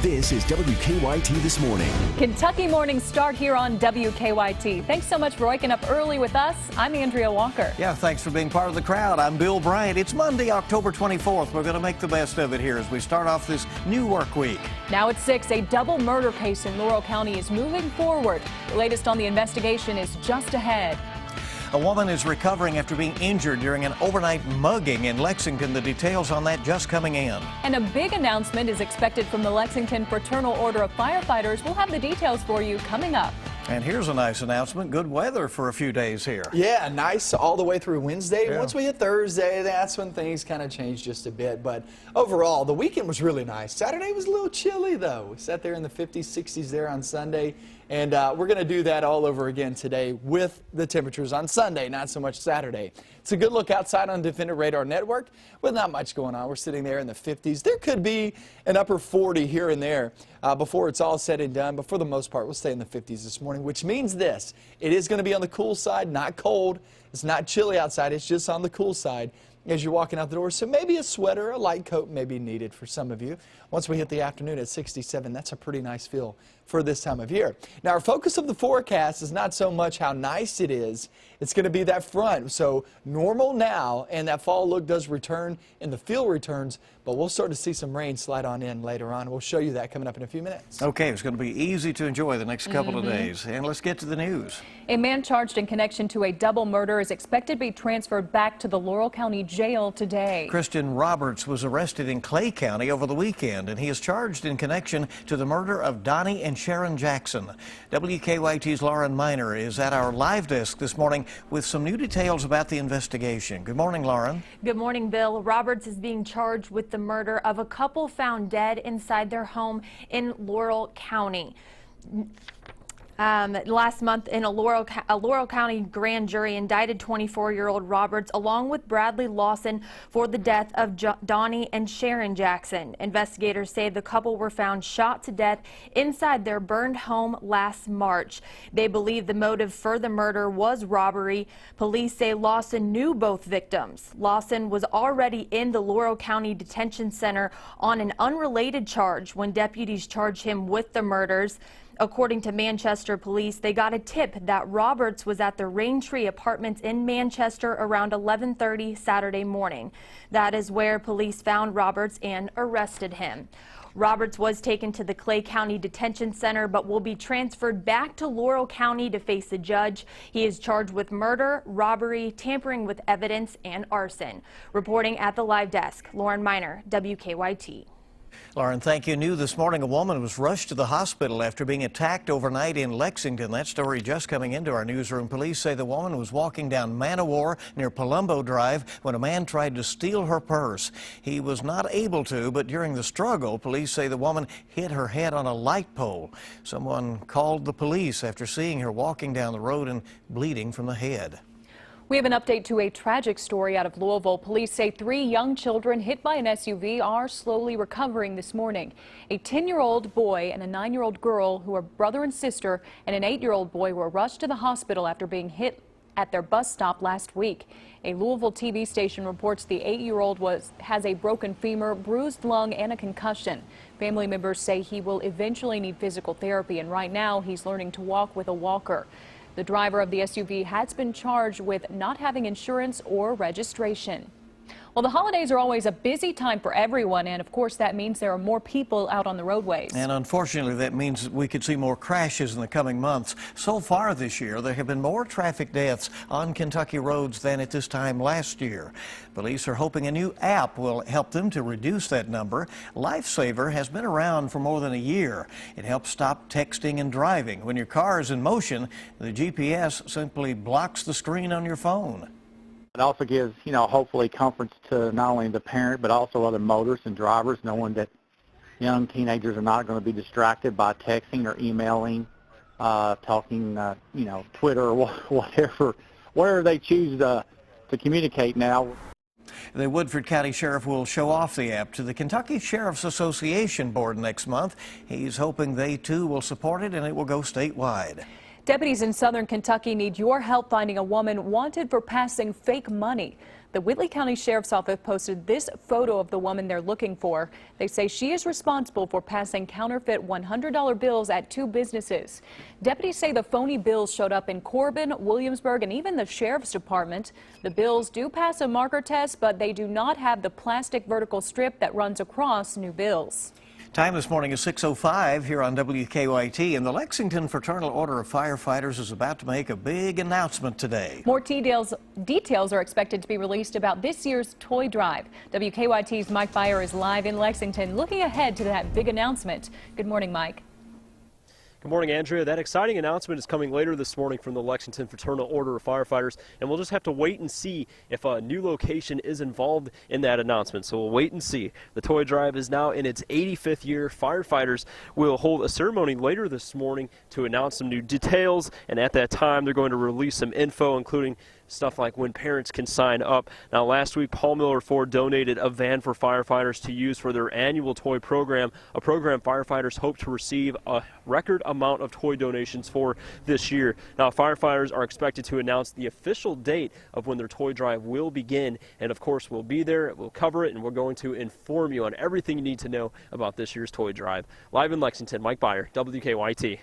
This is WKYT This Morning. Kentucky mornings start here on WKYT. Thanks so much for waking up early with us. I'm Andrea Walker. Yeah, thanks for being part of the crowd. I'm Bill Bryant. It's Monday, October 24th. We're going to make the best of it here as we start off this new work week. Now at 6, a double murder case in Laurel County is moving forward. The latest on the investigation is just ahead. A woman is recovering after being injured during an overnight mugging in Lexington. The details on that just coming in. And a big announcement is expected from the Lexington Fraternal Order of Firefighters. We'll have the details for you coming up. And here's a nice announcement. Good weather for a few days here. Yeah, nice all the way through Wednesday. Yeah. Once we hit Thursday, that's when things kind of change just a bit. But overall, the weekend was really nice. Saturday was a little chilly, though. We sat there in the 50s, 60s there on Sunday. And we're going to do that all over again today with the temperatures on Sunday, not so much Saturday. It's a good look outside on Defender Radar Network with not much going on. We're sitting there in the 50s. There could be an upper 40 here and there before it's all said and done. But for the most part, we'll stay in the 50s this morning, which means this. It is going to be on the cool side, not cold. It's not chilly outside. It's just on the cool side as you're walking out the door. So maybe a sweater, a light coat may be needed for some of you. Once we hit the afternoon at 67, that's a pretty nice feel for this time of year. Now, our focus of the forecast is not so much how nice it is. It's going to be that front. So normal now, and that fall look does return and the feel returns, but we'll start to see some rain slide on in later on. We'll show you that coming up in a few minutes. Okay, it's going to be easy to enjoy the next couple of days. And let's get to the news. A man charged in connection to a double murder is expected to be transferred back to the Laurel County Jail today. Christian Roberts was arrested in Clay County over the weekend, and he is charged in connection to the murder of Donnie and Sharon Jackson. WKYT's Lauren Miner is at our live desk this morning with some new details about the investigation. Good morning, Lauren. Good morning, Bill. Roberts is being charged with the murder of a couple found dead inside their home in Laurel County. Last month, a Laurel County grand jury indicted 24-year-old Roberts along with Bradley Lawson for the death of Donnie and Sharon Jackson. Investigators say the couple were found shot to death inside their burned home last March. They believe the motive for the murder was robbery. Police say Lawson knew both victims. Lawson was already in the Laurel County Detention Center on an unrelated charge when deputies charged him with the murders. According to Manchester police, they got a tip that Roberts was at the Raintree Apartments in Manchester around 11:30 Saturday morning. That is where police found Roberts and arrested him. Roberts was taken to the Clay County Detention Center but will be transferred back to Laurel County to face a judge. He is charged with murder, robbery, tampering with evidence, and arson. Reporting at the live desk, Lauren Miner, WKYT. Lauren, thank you. New this morning, a woman was rushed to the hospital after being attacked overnight in Lexington. That story just coming into our newsroom. Police say the woman was walking down Manowar near Palumbo Drive when a man tried to steal her purse. He was not able to, but during the struggle, police say the woman hit her head on a light pole. Someone called the police after seeing her walking down the road and bleeding from the head. We have an update to a tragic story out of Louisville. Police say 3 young children hit by an SUV are slowly recovering this morning. A 10-year-old boy and a 9-year-old girl who are brother and sister and an 8-year-old boy were rushed to the hospital after being hit at their bus stop last week. A Louisville TV station reports the 8-year-old has a broken femur, bruised lung, and a concussion. Family members say he will eventually need physical therapy, and right now he's learning to walk with a walker. The driver of the SUV has been charged with not having insurance or registration. Well, the holidays are always a busy time for everyone, and of course that means there are more people out on the roadways. And unfortunately, that means we could see more crashes in the coming months. So far this year, there have been more traffic deaths on Kentucky roads than at this time last year. Police are hoping a new app will help them to reduce that number. Lifesaver has been around for more than a year. It helps stop texting and driving. When your car is in motion, the GPS simply blocks the screen on your phone. It also gives, hopefully comforts to not only the parent but also other motorists and drivers, knowing that young teenagers are not going to be distracted by texting or emailing, talking, Twitter or whatever they choose to communicate now. The Woodford County Sheriff will show off the app to the Kentucky Sheriff's Association Board next month. He's hoping they too will support it and it will go statewide. Deputies in southern Kentucky need your help finding a woman wanted for passing fake money. The Whitley County Sheriff's Office posted this photo of the woman they're looking for. They say she is responsible for passing counterfeit $100 bills at 2 businesses. Deputies say the phony bills showed up in Corbin, Williamsburg, and even the Sheriff's Department. The bills do pass a marker test, but they do not have the plastic vertical strip that runs across new bills. Time this morning is 6:05 here on WKYT, and the Lexington Fraternal Order of Firefighters is about to make a big announcement today. More details are expected to be released about this year's toy drive. WKYT's Mike Byer is live in Lexington looking ahead to that big announcement. Good morning, Mike. Good morning, Andrea. That exciting announcement is coming later this morning from the Lexington Fraternal Order of Firefighters, and we'll just have to wait and see if a new location is involved in that announcement. So we'll wait and see. The toy drive is now in its 85th year. Firefighters will hold a ceremony later this morning to announce some new details, and at that time they're going to release some info, including stuff like when parents can sign up. Now, last week, Paul Miller Ford donated a van for firefighters to use for their annual toy program, a program firefighters hope to receive a record amount of toy donations for this year. Now, firefighters are expected to announce the official date of when their toy drive will begin, and of course, we'll be there, we'll cover it, and we're going to inform you on everything you need to know about this year's toy drive. Live in Lexington, Mike Byer, WKYT.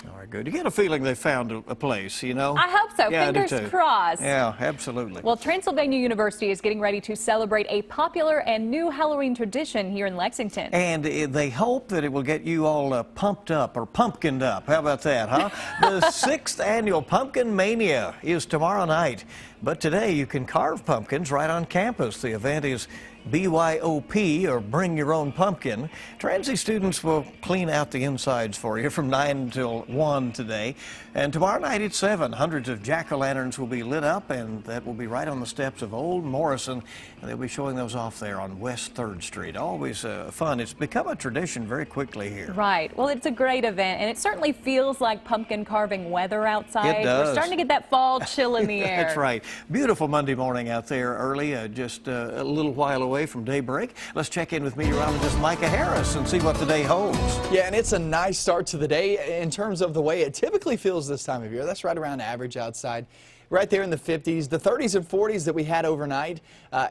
All right, good. You get a feeling they found a place, you know? I hope so. Yeah, Fingers crossed. Yeah, absolutely. Well, Transylvania University is getting ready to celebrate a popular and new Halloween tradition here in Lexington. And they hope that it will get you all pumped up or pumpkined up. How about that, huh? The 6th annual Pumpkin Mania is tomorrow night. But today you can carve pumpkins right on campus. The event is BYOP, or Bring Your Own Pumpkin. Transy students will clean out the insides for you from 9 until 1 today. And tomorrow night at 7, hundreds of jack-o'-lanterns will be lit up, and that will be right on the steps of Old Morrison. And they'll be showing those off there on West 3rd Street. Always fun. It's become a tradition very quickly here. Right. Well, it's a great event, and it certainly feels like pumpkin carving weather outside. It does. We're starting to get that fall chill in the air. That's right. Beautiful Monday morning out there early, just a little while away from daybreak. Let's check in with meteorologist Micah Harris and see what the day holds. Yeah, and it's a nice start to the day in terms of the way it typically feels this time of year. That's right around average outside. Right there in the 50s, the 30s and 40s that we had overnight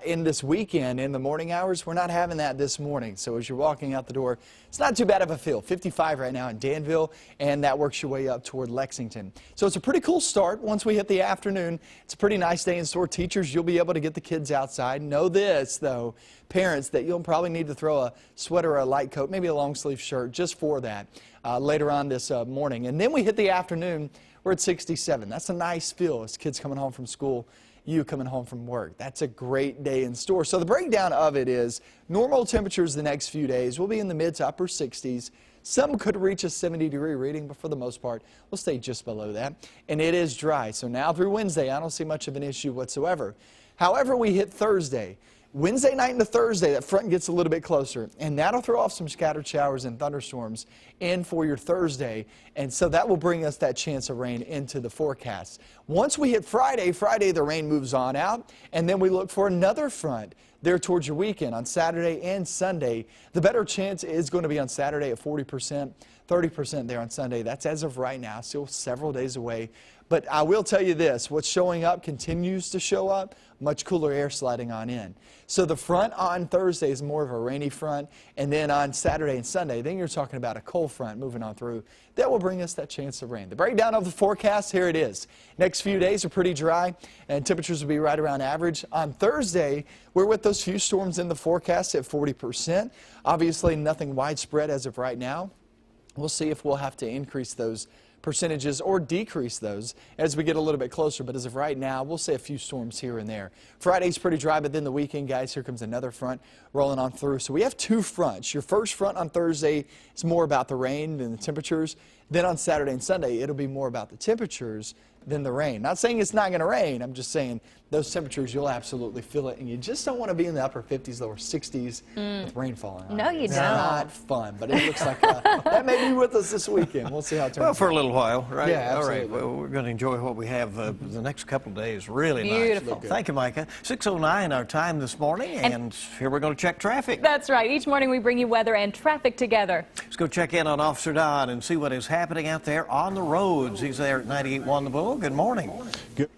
in this weekend in the morning hours, we're not having that this morning. So as you're walking out the door, it's not too bad of a feel. 55 right now in Danville, and that works your way up toward Lexington. So it's a pretty cool start once we hit the afternoon. It's a pretty nice day in store. Teachers, you'll be able to get the kids outside. Know this, though, parents, that you'll probably need to throw a sweater or a light coat, maybe a long sleeve shirt just for that later on this morning. And then we hit the afternoon. We're at 67. That's a nice feel as kids coming home from school, you coming home from work. That's a great day in store. So the breakdown of it is normal temperatures the next few days will be in the mid to upper 60s. Some could reach a 70-degree reading, but for the most part, we'll stay just below that. And it is dry. So now through Wednesday, I don't see much of an issue whatsoever. However, we hit Thursday. Wednesday night into Thursday, that front gets a little bit closer, and that'll throw off some scattered showers and thunderstorms in for your Thursday, and so that will bring us that chance of rain into the forecast. Once we hit Friday, the rain moves on out, and then we look for another front there towards your weekend on Saturday and Sunday. The better chance is going to be on Saturday at 40%, 30% there on Sunday. That's as of right now, still several days away. But I will tell you this, what's showing up continues to show up, much cooler air sliding on in. So the front on Thursday is more of a rainy front, and then on Saturday and Sunday, then you're talking about a cold front moving on through. That will bring us that chance of rain. The breakdown of the forecast, here it is. Next few days are pretty dry, and temperatures will be right around average. On Thursday, we're with those few storms in the forecast at 40%. Obviously, nothing widespread as of right now. We'll see if we'll have to increase those percentages or decrease those as we get a little bit closer, but as of right now, we'll say a few storms here and there. Friday's pretty dry, but then the weekend, guys, here comes another front rolling on through. So we have two fronts. Your first front on Thursday is more about the rain than the temperatures. Then on Saturday and Sunday, it'll be more about the temperatures than the rain. Not saying it's not going to rain. I'm just saying those temperatures, you'll absolutely feel it. And you just don't want to be in the upper 50s, lower 60s with rain falling on No, you It's don't. not fun, but it looks like that may be with us this weekend. We'll see how it turns out. Well, for a little while, right? Yeah, All right. absolutely. Well, we're going to enjoy what we have the next couple of days. Really Beautiful. nice. Thank you, Micah. 6:09 our time this morning, and here we're going to check traffic. That's right. Each morning we bring you weather and traffic together. Let's go check in on Officer Don and see what is happening out there on the roads. He's there at 98.1 The Bull. Good morning. Good.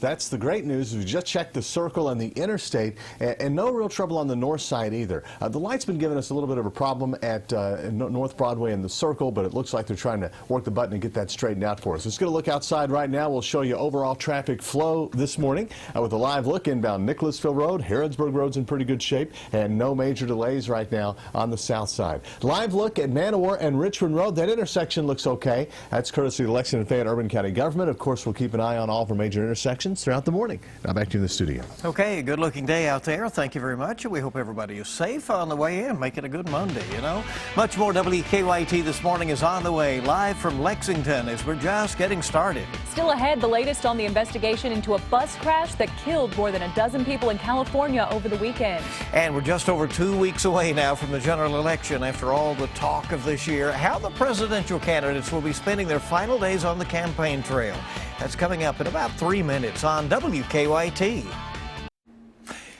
That's the great news. We just checked the circle and the interstate, and no real trouble on the north side either. The light's been giving us a little bit of a problem at North Broadway and the circle, but it looks like they're trying to work the button and get that straightened out for us. Let's get a look outside right now. We'll show you overall traffic flow this morning with a live look inbound Nicholasville Road. Harrodsburg Road's in pretty good shape, and no major delays right now on the south side. Live look at Manowar and Richmond Road. That intersection looks okay. That's courtesy of the Lexington Fayette Urban County Government. Of course, we'll keep an eye on all of our major intersections throughout the morning. Now back to you in the studio. Okay, good looking day out there. Thank you very much. We hope everybody is safe on the way in. Make it a good Monday, you know. Much more WKYT this morning is on the way, live from Lexington as we're just getting started. Still ahead, the latest on the investigation into a bus crash that killed more than a dozen people in California over the weekend. And we're just over 2 weeks away now from the general election. After all the talk of this year, how the presidential candidates will be spending their final days on the campaign trail. That's coming up in about 3 minutes on WKYT.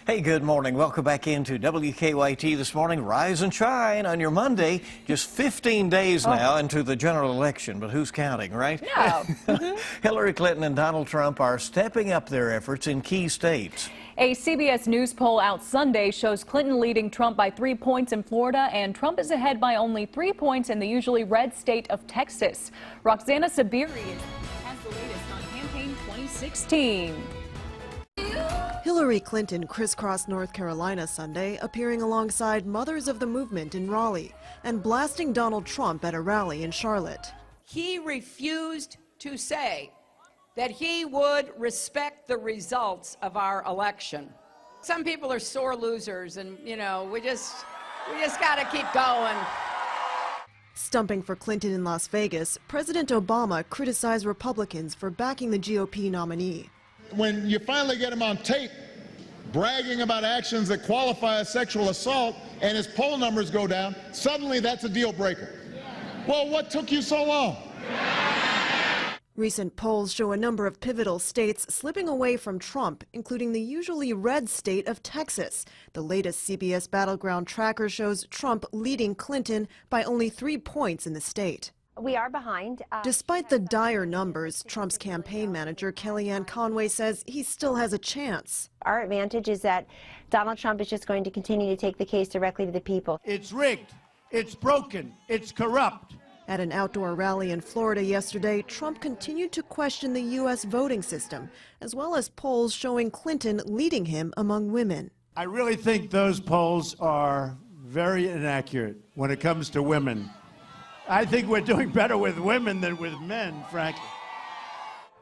Hey, good morning. Welcome back into WKYT this morning. Rise and shine on your Monday. Just 15 days now into the general election, but who's counting, right? No. Hillary Clinton and Donald Trump are stepping up their efforts in key states. A CBS News poll out Sunday shows Clinton leading Trump by 3 points in Florida, and Trump is ahead by only 3 points in the usually red state of Texas. Roxana Sabiri has the latest on campaign 2016. Hillary Clinton crisscrossed North Carolina Sunday, appearing alongside Mothers of the Movement in Raleigh and blasting Donald Trump at a rally in Charlotte. He refused to say that he would respect the results of our election. Some people are sore losers, and, you know, we just got to keep going. Stumping for Clinton in Las Vegas, President Obama criticized Republicans for backing the GOP nominee. When you finally get him on tape bragging about actions that qualify as sexual assault and his poll numbers go down, suddenly that's a deal breaker. Well, what took you so long? Recent polls show a number of pivotal states slipping away from Trump, including the usually red state of Texas. The latest CBS Battleground tracker shows Trump leading Clinton by only 3 points in the state. We are behind. Despite the dire numbers, Trump's campaign manager Kellyanne Conway says he still has a chance. Our advantage is that Donald Trump is just going to continue to take the case directly to the people. It's rigged, it's broken, it's corrupt. At an outdoor rally in Florida yesterday, Trump continued to question the U.S. voting system, as well as polls showing Clinton leading him among women. I really think those polls are very inaccurate when it comes to women. I think we're doing better with women than with men, frankly.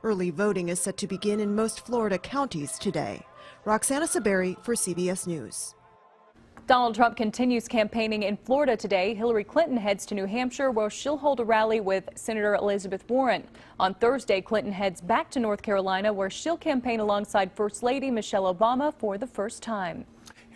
Early voting is set to begin in most Florida counties today. Roxana Saberi for CBS News. Donald Trump continues campaigning in Florida today. Hillary Clinton heads to New Hampshire, where she'll hold a rally with Senator Elizabeth Warren. On Thursday, Clinton heads back to North Carolina, where she'll campaign alongside First Lady Michelle Obama for the first time.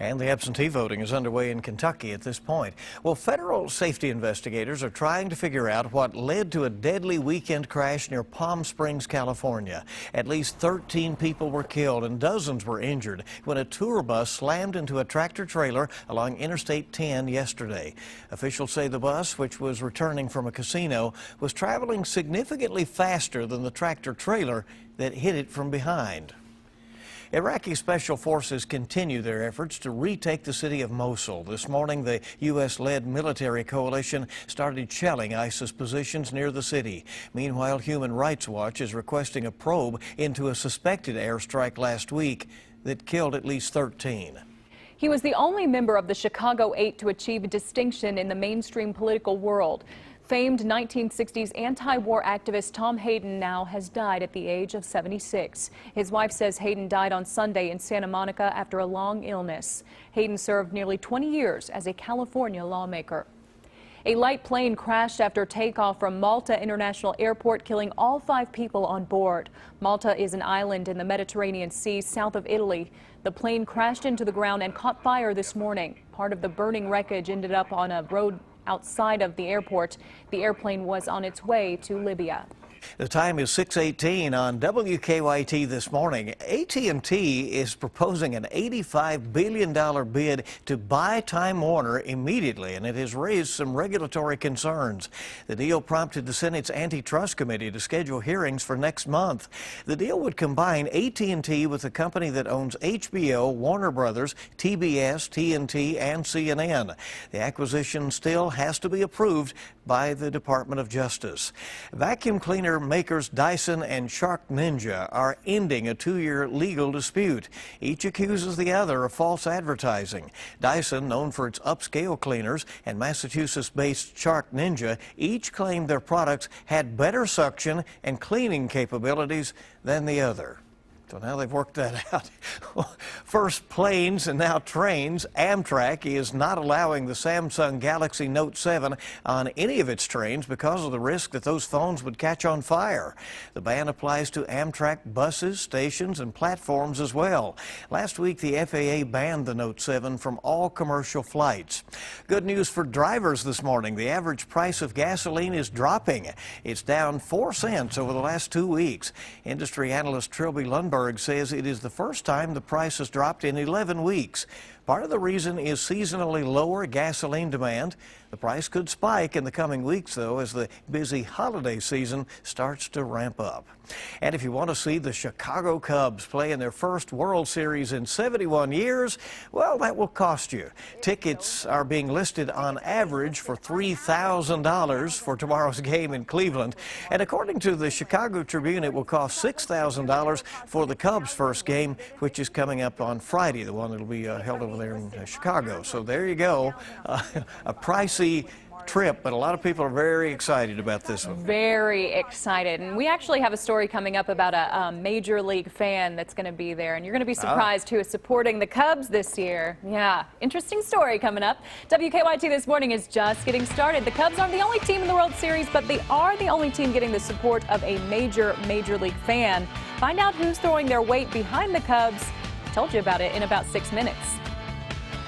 And the absentee voting is underway in Kentucky at this point. Well, federal safety investigators are trying to figure out what led to a deadly weekend crash near Palm Springs, California. At least 13 people were killed and dozens were injured when a tour bus slammed into a tractor trailer along Interstate 10 yesterday. Officials say the bus, which was returning from a casino, was traveling significantly faster than the tractor trailer that hit it from behind. Iraqi special forces continue their efforts to retake the city of Mosul. This morning, the U.S.-led military coalition started shelling ISIS positions near the city. Meanwhile, Human Rights Watch is requesting a probe into a suspected airstrike last week that killed at least 13. He was the only member of the Chicago Eight to achieve a distinction in the mainstream political world. Famed 1960s anti-war activist Tom Hayden now has died at the age of 76. His wife says Hayden died on Sunday in Santa Monica after a long illness. Hayden served nearly 20 years as a California lawmaker. A light plane crashed after takeoff from Malta International Airport, killing all 5 people on board. Malta is an island in the Mediterranean Sea south of Italy. The plane crashed into the ground and caught fire this morning. Part of the burning wreckage ended up on a road outside of the airport. The airplane was on its way to Libya. The time is 6:18 on WKYT this morning. AT&T is proposing an $85 billion bid to buy Time Warner immediately, and it has raised some regulatory concerns. The deal prompted the Senate's Antitrust Committee to schedule hearings for next month. The deal would combine AT&T with the company that owns HBO, Warner Brothers, TBS, TNT, and CNN. The acquisition still has to be approved by the Department of Justice. Vacuum cleaner makers Dyson and Shark Ninja are ending a 2-year legal dispute. Each accuses the other of false advertising. Dyson, known for its upscale cleaners, and Massachusetts-based Shark Ninja each claimed their products had better suction and cleaning capabilities than the other. So now they've worked that out. First planes and now trains. Amtrak is not allowing the Samsung Galaxy Note 7 on any of its trains because of the risk that those phones would catch on fire. The ban applies to Amtrak buses, stations, and platforms as well. Last week, the FAA banned the Note 7 from all commercial flights. Good news for drivers this morning. The average price of gasoline is dropping. It's down 4 cents over the last 2 weeks. Industry analyst Trilby Lundberg says it is the first time the price has dropped in 11 weeks. Part of the reason is seasonally lower gasoline demand. The price could spike in the coming weeks, though, as the busy holiday season starts to ramp up. And if you want to see the Chicago Cubs play in their first World Series in 71 years, well, that will cost you. Tickets are being listed on average for $3,000 for tomorrow's game in Cleveland. And according to the Chicago Tribune, it will cost $6,000 for the Cubs' first game, which is coming up on Friday, the one that will be held over there in Chicago. So there you go, a pricey trip, but a lot of people are very excited about this one. Very excited. And we actually have a story coming up about a Major League fan that's going to be there, and you're going to be surprised who is supporting the Cubs this year. Yeah, interesting story coming up. WKYT This Morning is just getting started. The Cubs aren't the only team in the World Series, but they are the only team getting the support of a Major League fan. Find out who's throwing their weight behind the Cubs. Told you about it in about 6 minutes.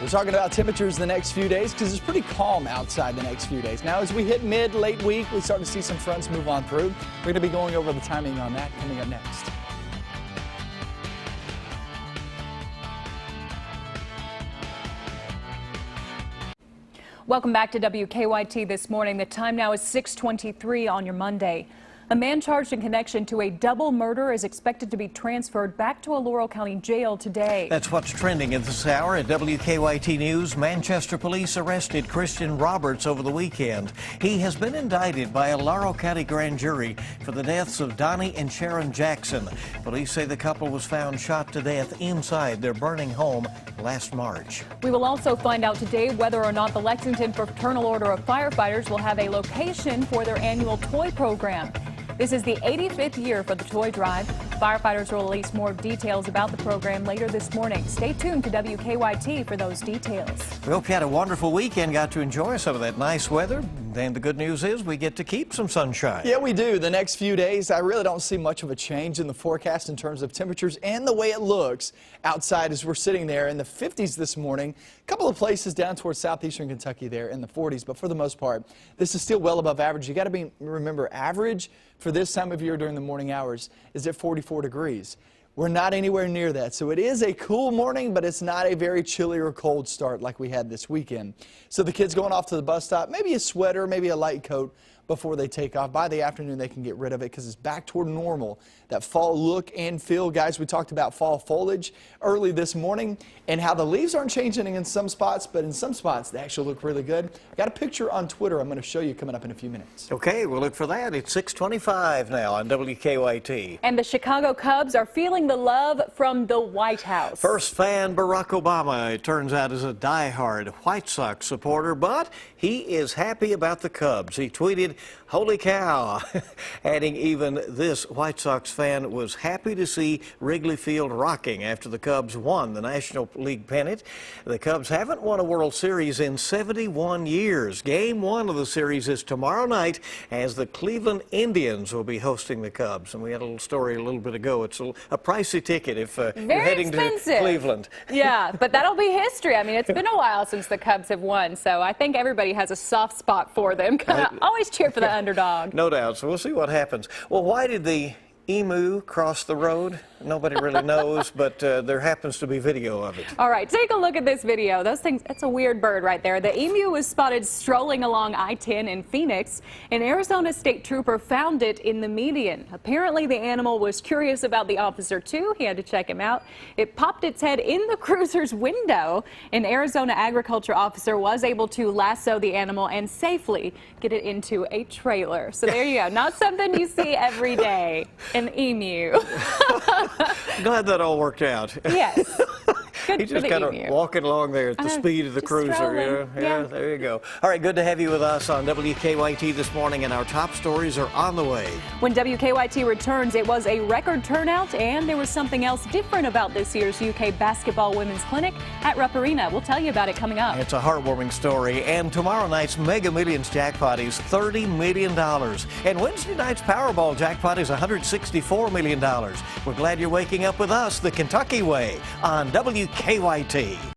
We're talking about temperatures the next few days because it's pretty calm outside the next few days. Now, as we hit late week, we start to see some fronts move on through. We're going to be going over the timing on that coming up next. Welcome back to WKYT This Morning. The time now is 6:23 on your Monday. A man charged in connection to a double murder is expected to be transferred back to a Laurel County jail today. That's what's trending at this hour at WKYT News. Manchester police arrested Christian Roberts over the weekend. He has been indicted by a Laurel County grand jury for the deaths of Donnie and Sharon Jackson. Police say the couple was found shot to death inside their burning home last March. We will also find out today whether or not the Lexington Fraternal Order of Firefighters will have a location for their annual toy program. This is the 85th year for the toy drive. Firefighters will release more details about the program later this morning. Stay tuned to WKYT for those details. We hope you had a wonderful weekend, got to enjoy some of that nice weather. And the good news is we get to keep some sunshine. Yeah, we do. The next few days, I really don't see much of a change in the forecast in terms of temperatures and the way it looks outside as we're sitting there in the 50s this morning. A couple of places down towards southeastern Kentucky there in the 40s, but for the most part, this is still well above average. You got to remember, average for this time of year during the morning hours is at 44 degrees. We're not anywhere near that. So it is a cool morning, but it's not a very chilly or cold start like we had this weekend. So the kids going off to the bus stop, maybe a sweater, maybe a light coat before they take off. By the afternoon, they can get rid of it because it's back toward normal. That fall look and feel. Guys, we talked about fall foliage early this morning and how the leaves aren't changing in some spots, but in some spots, they actually look really good. I got a picture on Twitter I'm going to show you coming up in a few minutes. Okay, we'll look for that. It's 6:25 now on WKYT. And the Chicago Cubs are feeling the love from the White House. First fan Barack Obama, it turns out, is a diehard White Sox supporter, but he is happy about the Cubs. He tweeted, excited. Holy cow. Adding even this White Sox fan was happy to see Wrigley Field rocking after the Cubs won the National League pennant. The Cubs haven't won a World Series in 71 years. Game 1 of the series is tomorrow night as the Cleveland Indians will be hosting the Cubs. And we had a little story a little bit ago. It's a pricey ticket if you're heading expensive. to Cleveland. Yeah, but that'll be history. I mean, it's been a while since the Cubs have won, so I think everybody has a soft spot for them. Always cheer for the underdog. No doubt. So we'll see what happens. Well, why did the emu cross the road? Nobody really knows, but there happens to be video of it. All right, take a look at this video. Those things, that's a weird bird right there. The emu was spotted strolling along I-10 in Phoenix. An Arizona state trooper found it in the median. Apparently, the animal was curious about the officer, too. He had to check him out. It popped its head in the cruiser's window. An Arizona agriculture officer was able to lasso the animal and safely get it into a trailer. So there you go. Not something you see every day. An emu. Glad that all worked out. Yes. Good He's just kind of walking along there at the speed of the cruiser. Yeah, there you go. All right, good to have you with us on WKYT this morning, and our top stories are on the way. When WKYT returns, it was a record turnout, and there was something else different about this year's UK Basketball Women's Clinic at Rupp Arena. We'll tell you about it coming up. It's a heartwarming story, and tomorrow night's Mega Millions jackpot is $30 million. And Wednesday night's Powerball jackpot is $164 million. We're glad you're waking up with us the Kentucky way on WKYT.